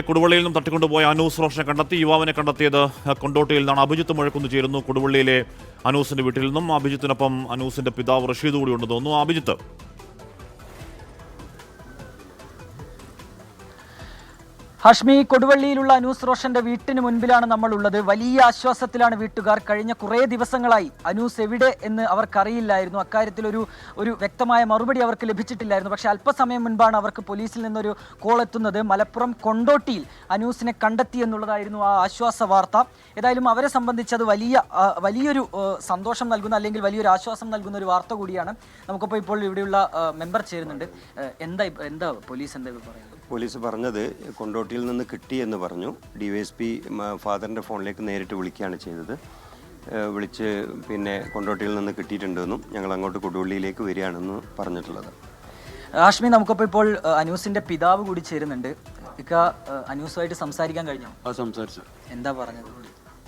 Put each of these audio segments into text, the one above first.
കൊടുവള്ളിയിൽ നിന്നും തട്ടിക്കൊണ്ടുപോയ അനൂസ് റോഷനെ കണ്ടെത്തി. യുവാവിനെ കണ്ടെത്തിയത് കൊണ്ടോട്ടിയിൽ നിന്നാണ്. അഭിജിത്ത് മുഴക്കുന്ന് ചേരുന്നു കൊടുവള്ളിയിലെ അനൂസിന്റെ വീട്ടിൽ നിന്നും. അഭിജിത്തിനൊപ്പം അനൂസിന്റെ പിതാവ് റഷീദ് കൂടി ഉണ്ടെന്ന് തോന്നുന്നു. അഭിജിത്ത്, ഹാഷ്മി, കൊടുവള്ളിയിലുള്ള അനൂസ് റോഷന്റെ വീട്ടിന് മുൻപിലാണ് നമ്മൾ ഉള്ളത്. വലിയ ആശ്വാസത്തിലാണ് വീട്ടുകാർ. കഴിഞ്ഞ കുറേ ദിവസങ്ങളായി അനൂസ് എവിടെ എന്ന് അവർക്കറിയില്ലായിരുന്നു. അക്കാര്യത്തിൽ ഒരു വ്യക്തമായ മറുപടി അവർക്ക് ലഭിച്ചിട്ടില്ലായിരുന്നു. പക്ഷേ അല്പസമയം മുൻപാണ് അവർക്ക് പോലീസിൽ നിന്നൊരു കോൾ എത്തുന്നത്. മലപ്പുറം കൊണ്ടോട്ടിയിൽ അനൂസിനെ കണ്ടെത്തി എന്നുള്ളതായിരുന്നു ആ ആശ്വാസ വാർത്ത. ഏതായാലും അവരെ സംബന്ധിച്ച് അത് വലിയൊരു സന്തോഷം നൽകുന്ന, അല്ലെങ്കിൽ വലിയൊരു ആശ്വാസം നൽകുന്ന ഒരു വാർത്ത കൂടിയാണ്. നമുക്കിപ്പോൾ ഇവിടെയുള്ള മെമ്പർ ചേരുന്നുണ്ട്. എന്താ പോലീസ് എന്താ പറയുന്നത്? പോലീസ് പറഞ്ഞത് കൊണ്ടോട്ടിയിൽ നിന്ന് കിട്ടിയെന്ന് പറഞ്ഞു. DYSP ഫാദറിൻ്റെ ഫോണിലേക്ക് നേരിട്ട് വിളിക്കുകയാണ് ചെയ്തത്. വിളിച്ച് പിന്നെ കൊണ്ടോട്ടിയിൽ നിന്ന് കിട്ടിയിട്ടുണ്ടെന്നും ഞങ്ങൾ അങ്ങോട്ട് കൊടുവള്ളിയിലേക്ക് വരികയാണെന്ന് പറഞ്ഞിട്ടുള്ളത്. ഹാഷ്മി, നമുക്കിപ്പോൾ അനൂസിന്റെ പിതാവ് കൂടി ചേരുന്നുണ്ട്. ഇക്ക, അനൂസുമായിട്ട് സംസാരിക്കാൻ കഴിഞ്ഞോ? സംസാരിച്ചു. എന്താ പറഞ്ഞത്?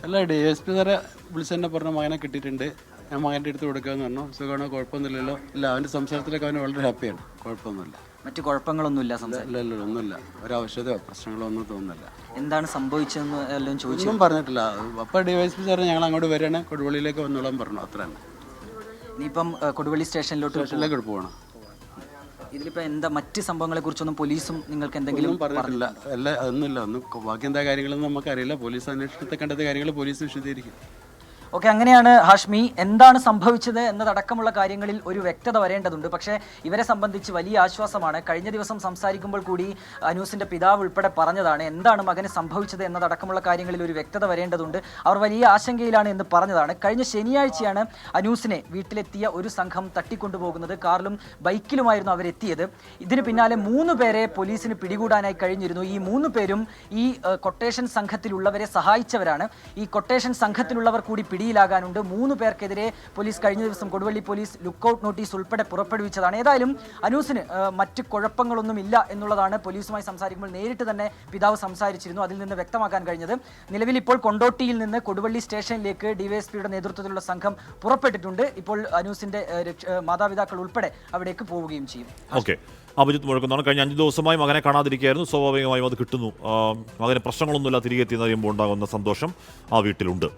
അല്ല, DYSP സാറെ വിളിച്ച് തന്നെ പറഞ്ഞ മകനെ കിട്ടിയിട്ടുണ്ട്, ഞാൻ മകൻ്റെ അടുത്ത് കൊടുക്കാമെന്ന് പറഞ്ഞു. സുഖമാണോ, കുഴപ്പമൊന്നുമില്ലല്ലോ? ഇല്ല, അവൻ്റെ സംസാരത്തിലൊക്കെ അവന് വളരെ ഹാപ്പിയാണ്, കുഴപ്പമൊന്നുമില്ല. മറ്റു കുഴപ്പങ്ങളൊന്നുമില്ല? ഇല്ല, ഒന്നുമില്ല, ഒരാവശ്യതയോ പ്രശ്നങ്ങളോ ഒന്നും തോന്നുന്നില്ല. എന്താണ് സംഭവിച്ചതെന്ന് എല്ലാം ചോദിച്ചു? ഒന്നും പറഞ്ഞിട്ടില്ല. അപ്പോൾ DYSP സാറ് ഞങ്ങൾ അങ്ങോട്ട് വരികയാണ്, കൊടുവള്ളിയിലേക്ക് വന്നോളാൻ പറഞ്ഞു, അത്ര തന്നെ. ഇനിയിപ്പം കൊടുവള്ളി സ്റ്റേഷനിലേക്ക് പോകണം. ഇതിലിപ്പോൾ എന്താ മറ്റ് സംഭവങ്ങളെ കുറിച്ചൊന്നും പോലീസും നിങ്ങൾക്ക് എന്തെങ്കിലും പറഞ്ഞിട്ടില്ല? അല്ല, അതൊന്നുമില്ല. ബാക്കി എന്താ കാര്യങ്ങളൊന്നും നമുക്കറിയില്ല. പോലീസ് അന്വേഷണത്തെ കണ്ടെത്തിയ കാര്യങ്ങൾ പോലീസ് വിശദീകരിക്കും. ഓക്കെ, അങ്ങനെയാണ് ഹാഷ്മി. എന്താണ് സംഭവിച്ചത് എന്നതടക്കമുള്ള കാര്യങ്ങളിൽ ഒരു വ്യക്തത വരേണ്ടതുണ്ട്. പക്ഷേ ഇവരെ സംബന്ധിച്ച് വലിയ ആശ്വാസമാണ്. കഴിഞ്ഞ ദിവസം സംസാരിക്കുമ്പോൾ കൂടി അനൂസിന്റെ പിതാവ് ഉൾപ്പെടെ പറഞ്ഞതാണ്, എന്താണ് മകന് സംഭവിച്ചത് എന്നതടക്കമുള്ള കാര്യങ്ങളിൽ ഒരു വ്യക്തത വരേണ്ടതുണ്ട്. അവർ വലിയ ആശങ്കയിലാണ് എന്ന് പറഞ്ഞതാണ്. കഴിഞ്ഞ ശനിയാഴ്ചയാണ് അനൂസിനെ വീട്ടിലെത്തിയ ഒരു സംഘം തട്ടിക്കൊണ്ടുപോകുന്നത്. കാറിലും ബൈക്കിലുമായിരുന്നു അവരെത്തിയത്. ഇതിന് പിന്നാലെ 3 പേരെ പോലീസിന് പിടികൂടാനായി കഴിഞ്ഞിരുന്നു. ഈ 3 പേരും ഈ കൊട്ടേഷൻ സംഘത്തിലുള്ളവരെ സഹായിച്ചവരാണ്. ഈ കൊട്ടേഷൻ സംഘത്തിലുള്ളവർ കൂടി പിടിയിലാകാനുണ്ട്. 3 പേർക്കെതിരെ പോലീസ് കഴിഞ്ഞ ദിവസം കൊടുവള്ളി പോലീസ് ലുക്കൌട്ട് നോട്ടീസ് ഉൾപ്പെടെ പുറപ്പെടുവിച്ചതാണ്. ഏതായാലും അനൂസിന് മറ്റ് കുഴപ്പങ്ങളൊന്നും ഇല്ല എന്നുള്ളതാണ് പോലീസുമായി സംസാരിക്കുമ്പോൾ നേരിട്ട് തന്നെ പിതാവ് സംസാരിച്ചിരുന്നു. അതിൽ നിന്ന് വ്യക്തമാക്കാൻ കഴിഞ്ഞത്. നിലവിൽ ഇപ്പോൾ കൊണ്ടോട്ടിയിൽ നിന്ന് കൊടുവള്ളി സ്റ്റേഷനിലേക്ക് DYSPയുടെ നേതൃത്വത്തിലുള്ള സംഘം പുറപ്പെട്ടിട്ടുണ്ട്. ഇപ്പോൾ അനൂസിന്റെ മാതാപിതാക്കൾ ഉൾപ്പെടെ അവിടേക്ക് പോവുകയും ചെയ്യും. ഓക്കെ, അഭിജിത്ത് മുഴക്കുന്നതാണ്. കഴിഞ്ഞ 5 ദിവസമായി മകനെ കാണാതിരിക്കുകയായിരുന്നു. സ്വാഭാവികമായും അത് കിട്ടുന്നു. മകന് പ്രശ്നങ്ങളൊന്നുമില്ല, തിരികെ എത്തിയെന്ന് അറിയുമ്പോൾ ഉണ്ടാകുന്ന സന്തോഷം ആ വീട്ടിലുണ്ട്.